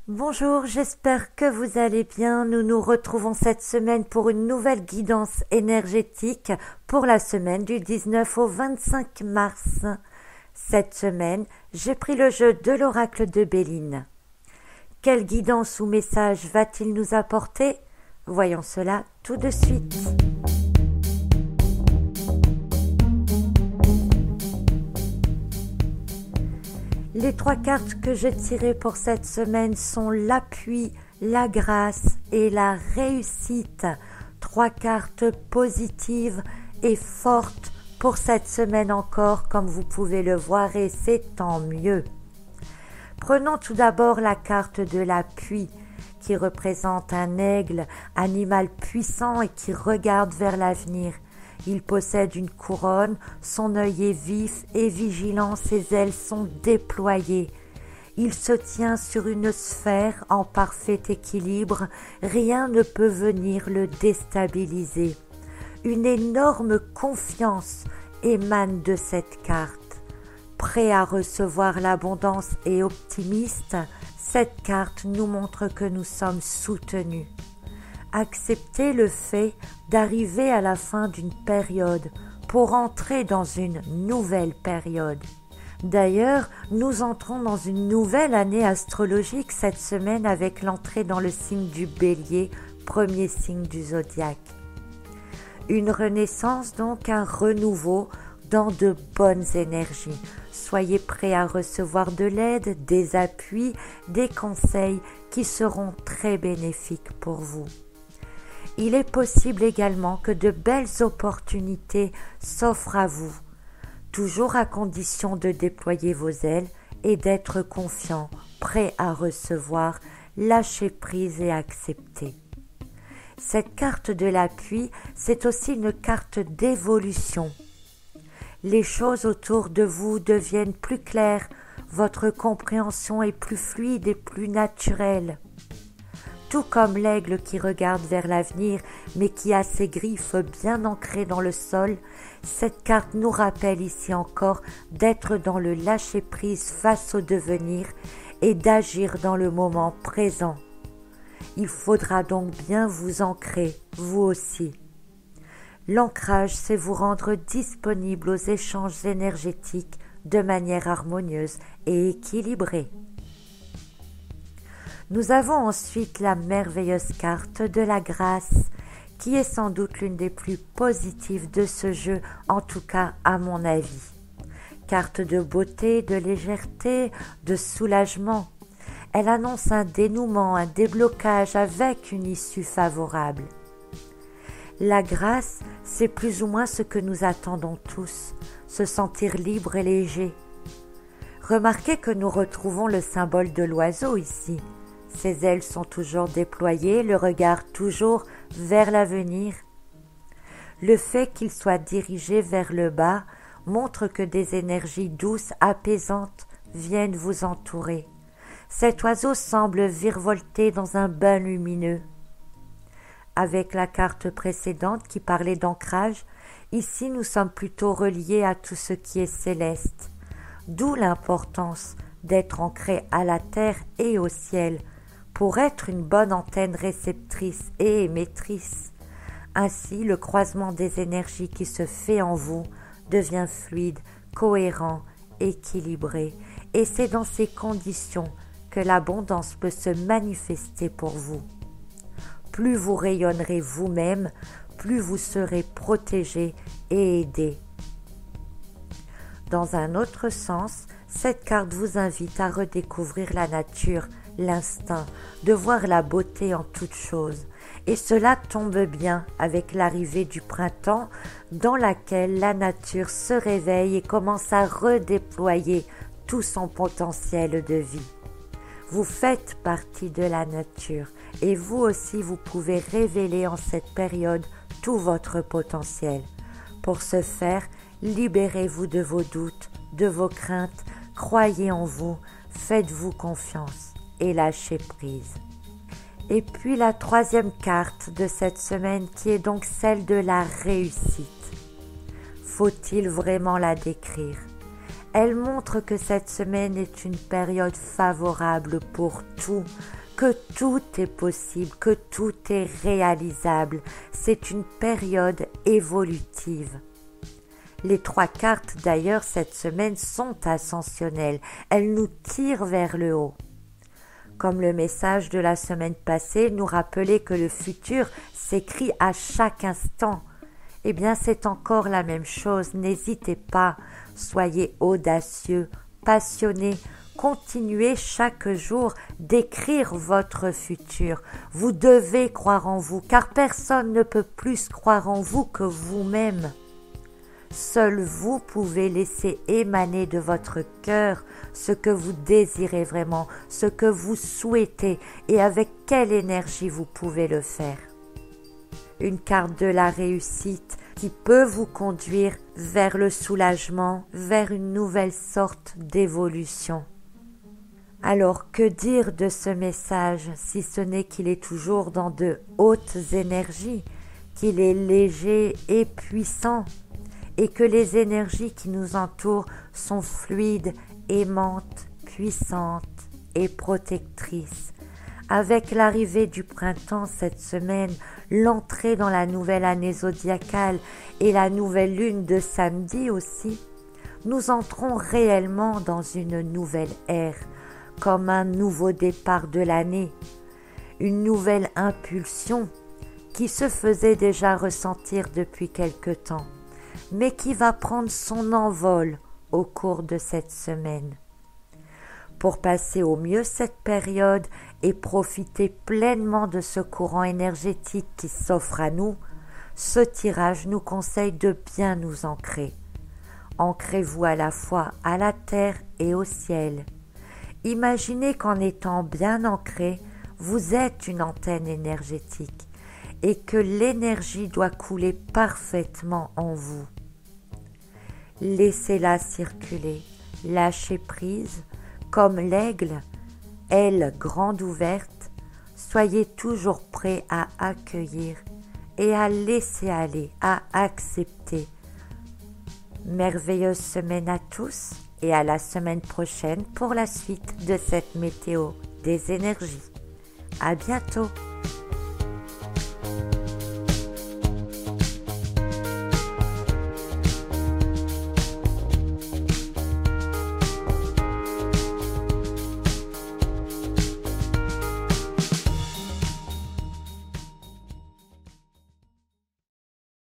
Bonjour, j'espère que vous allez bien. Nous nous retrouvons cette semaine pour une nouvelle guidance énergétique pour la semaine du 19 au 25 mars. Cette semaine, j'ai pris le jeu de l'oracle de Béline. Quelle guidance ou message va-t-il nous apporter? Voyons cela tout de suite. Les trois cartes que j'ai tirées pour cette semaine sont l'appui, la grâce et la réussite. Trois cartes positives et fortes pour cette semaine encore, comme vous pouvez le voir, et c'est tant mieux. Prenons tout d'abord la carte de l'appui, qui représente un aigle, animal puissant et qui regarde vers l'avenir. Il possède une couronne, son œil est vif et vigilant, ses ailes sont déployées. Il se tient sur une sphère en parfait équilibre, rien ne peut venir le déstabiliser. Une énorme confiance émane de cette carte. Prêt à recevoir l'abondance et optimiste, cette carte nous montre que nous sommes soutenus. Accepter le fait d'arriver à la fin d'une période pour entrer dans une nouvelle période. D'ailleurs, nous entrons dans une nouvelle année astrologique cette semaine avec l'entrée dans le signe du Bélier, premier signe du zodiaque. Une renaissance, donc un renouveau dans de bonnes énergies. Soyez prêts à recevoir de l'aide, des appuis, des conseils qui seront très bénéfiques pour vous. Il est possible également que de belles opportunités s'offrent à vous, toujours à condition de déployer vos ailes et d'être confiant, prêt à recevoir, lâcher prise et accepter. Cette carte de l'appui, c'est aussi une carte d'évolution. Les choses autour de vous deviennent plus claires, votre compréhension est plus fluide et plus naturelle. Tout comme l'aigle qui regarde vers l'avenir, mais qui a ses griffes bien ancrées dans le sol, cette carte nous rappelle ici encore d'être dans le lâcher-prise face au devenir et d'agir dans le moment présent. Il faudra donc bien vous ancrer, vous aussi. L'ancrage, c'est vous rendre disponible aux échanges énergétiques de manière harmonieuse et équilibrée. Nous avons ensuite la merveilleuse carte de la grâce, qui est sans doute l'une des plus positives de ce jeu, en tout cas à mon avis. Carte de beauté, de légèreté, de soulagement. Elle annonce un dénouement, un déblocage avec une issue favorable. La grâce, c'est plus ou moins ce que nous attendons tous, se sentir libre et léger. Remarquez que nous retrouvons le symbole de l'oiseau ici. Ses ailes sont toujours déployées, le regard toujours vers l'avenir. Le fait qu'il soit dirigé vers le bas montre que des énergies douces, apaisantes viennent vous entourer. Cet oiseau semble virevolter dans un bain lumineux. Avec la carte précédente qui parlait d'ancrage, ici nous sommes plutôt reliés à tout ce qui est céleste. D'où l'importance d'être ancré à la terre et au ciel, pour être une bonne antenne réceptrice et émettrice. Ainsi, le croisement des énergies qui se fait en vous devient fluide, cohérent, équilibré, et c'est dans ces conditions que l'abondance peut se manifester pour vous. Plus vous rayonnerez vous-même, plus vous serez protégé et aidé. Dans un autre sens, cette carte vous invite à redécouvrir la nature, l'instinct, de voir la beauté en toute chose. Et cela tombe bien avec l'arrivée du printemps dans laquelle la nature se réveille et commence à redéployer tout son potentiel de vie. Vous faites partie de la nature et vous aussi vous pouvez révéler en cette période tout votre potentiel. Pour ce faire, libérez-vous de vos doutes, de vos craintes, croyez en vous, faites-vous confiance et lâchez prise. Et puis la troisième carte de cette semaine qui est donc celle de la réussite. Faut-il vraiment la décrire? Elle montre que cette semaine est une période favorable pour tout, que tout est possible, que tout est réalisable. C'est une période évolutive. Les 3 cartes d'ailleurs cette semaine sont ascensionnelles. Elles nous tirent vers le haut. Comme le message de la semaine passée nous rappelait que le futur s'écrit à chaque instant, eh bien c'est encore la même chose. N'hésitez pas, soyez audacieux, passionnés, continuez chaque jour d'écrire votre futur. Vous devez croire en vous, car personne ne peut plus croire en vous que vous-même. Seul vous pouvez laisser émaner de votre cœur ce que vous désirez vraiment, ce que vous souhaitez et avec quelle énergie vous pouvez le faire. Une carte de la réussite qui peut vous conduire vers le soulagement, vers une nouvelle sorte d'évolution. Alors que dire de ce message si ce n'est qu'il est toujours dans de hautes énergies, qu'il est léger et puissant, et que les énergies qui nous entourent sont fluides, aimantes, puissantes et protectrices. Avec l'arrivée du printemps cette semaine, l'entrée dans la nouvelle année zodiacale et la nouvelle lune de samedi aussi, nous entrons réellement dans une nouvelle ère, comme un nouveau départ de l'année, une nouvelle impulsion qui se faisait déjà ressentir depuis quelque temps, mais qui va prendre son envol au cours de cette semaine. Pour passer au mieux cette période et profiter pleinement de ce courant énergétique qui s'offre à nous, ce tirage nous conseille de bien nous ancrer. Ancrez-vous à la fois à la terre et au ciel. Imaginez qu'en étant bien ancré, vous êtes une antenne énergétique et que l'énergie doit couler parfaitement en vous. Laissez-la circuler, lâchez prise, comme l'aigle, aile grande ouverte, soyez toujours prêts à accueillir et à laisser aller, à accepter. Merveilleuse semaine à tous et à la semaine prochaine pour la suite de cette météo des énergies. À bientôt!